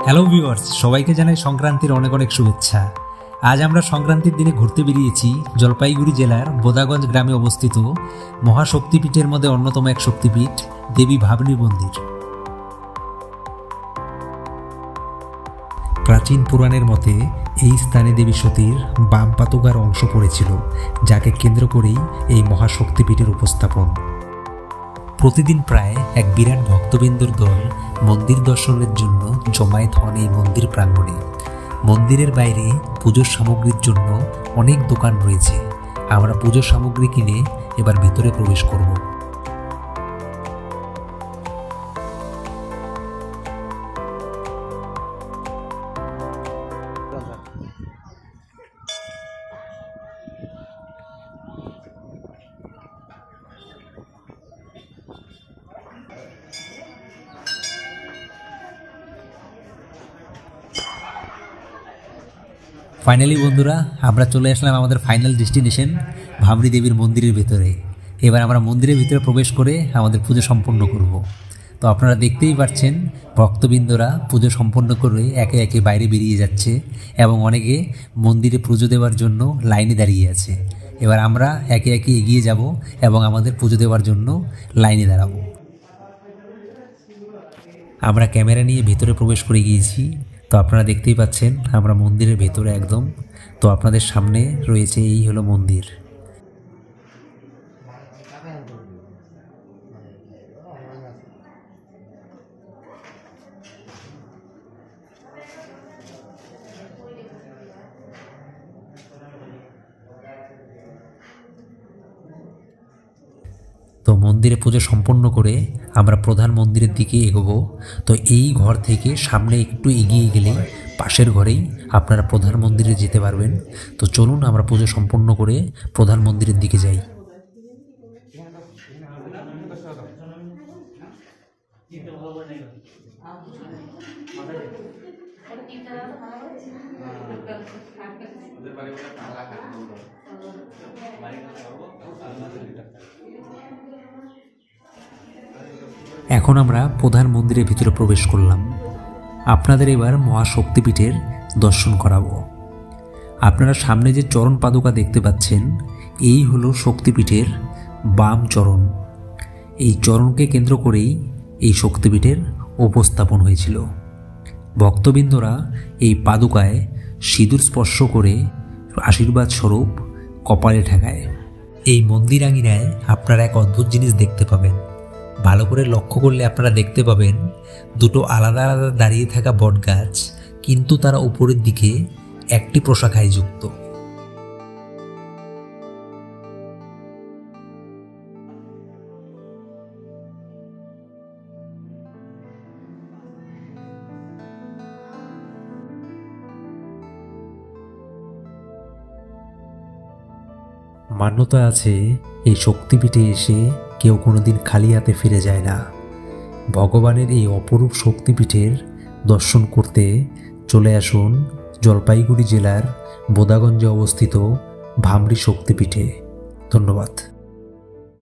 Hello viewers, সবাইকে জানাই সংক্রান্তির অনেক অনেক শুভেচ্ছা। আজ আমরা সংক্রান্তির দিনে ঘুরতে বেরিয়েছি জলপাইগুড়ি জেলার বোদাগঞ্জ গ্রামে অবস্থিত মহাশক্তিপীঠের মধ্যে অন্যতম এক শক্তিপীঠ দেবী ভাবনী মন্দির। প্রাচীন পুরাণের মতে এই স্থানে দেবী সতীর বাম পাতুকার অংশ পড়েছিল, যাকে কেন্দ্র করেই এই মহাশক্তিপীঠের উপস্থাপন। প্রতিদিন প্রায় এক বিরাট ভক্তবৃন্দর দল মন্দির দর্শনের জন্য জমায়েত হন এই মন্দির প্রাঙ্গণে। মন্দিরের বাইরে পুজোর সামগ্রীর জন্য অনেক দোকান রয়েছে। আমরা পুজোর সামগ্রী কিনে এবার ভিতরে প্রবেশ করব। ফাইনালি বন্ধুরা, আমরা চলে আসলাম আমাদের ফাইনাল ডেস্টিনেশন ভাবনী দেবীর মন্দিরের ভেতরে। এবার আমরা মন্দিরের ভিতরে প্রবেশ করে আমাদের পুজো সম্পন্ন করব। তো আপনারা দেখতেই পাচ্ছেন ভক্তবৃন্দরা পুজো সম্পন্ন করে একে একে বাইরে বেরিয়ে যাচ্ছে এবং অনেকে মন্দিরে পুজো দেওয়ার জন্য লাইনে দাঁড়িয়ে আছে। এবার আমরা একে একে এগিয়ে যাব এবং আমাদের পুজো দেওয়ার জন্য লাইনে দাঁড়াবো। আমরা ক্যামেরা নিয়ে ভেতরে প্রবেশ করে গিয়েছি। তো আপনারা দেখতেই পাচ্ছেন আমরা মন্দিরের ভেতরে একদম। তো আপনাদের সামনে রয়েছে এই হলো মন্দির। তো মন্দিরে পুজো সম্পন্ন করে আমরা প্রধান মন্দিরের দিকে এগোবো। তো এই ঘর থেকে সামনে একটু এগিয়ে গেলে পাশের ঘরেই আপনারা প্রধান মন্দিরে যেতে পারবেন। তো চলুন আমরা পুজো সম্পন্ন করে প্রধান মন্দিরের দিকে যাই। এখন আমরা প্রধান মন্দিরের ভিতরে প্রবেশ করলাম। আপনাদের এবার মহাশক্তিপীঠের দর্শন করাবো। আপনারা সামনে যে চরণ পাদুকা দেখতে পাচ্ছেন, এই হলো শক্তিপীঠের বাম চরণ। এই চরণকে কেন্দ্র করেই এই শক্তিপীঠের উপস্থাপন হয়েছিল। ভক্তবৃন্দরা এই পাদুকায় সিঁদুর স্পর্শ করে আশীর্বাদ স্বরূপ কপালে ঠেকায়। এই মন্দির আঙিনায় আপনারা এক অদ্ভুত জিনিস দেখতে পাবেন। ভালো করে লক্ষ্য করলে আপনারা দেখতে পাবেন দুটো আলাদা আলাদা দাঁড়িয়ে থাকা বট গাছ, কিন্তু তারা উপরের দিকে একটি প্রশাখায় যুক্ত। মান্যতা আছে এই শক্তিপীঠে এসে কেউ কোনোদিন খালি হাতে ফিরে যায় না। ভগবানের এই অপরূপ শক্তিপীঠের দর্শন করতে চলে আসুন জলপাইগুড়ি জেলার বোদাগঞ্জে অবস্থিত ভাবনী শক্তিপীঠে। ধন্যবাদ।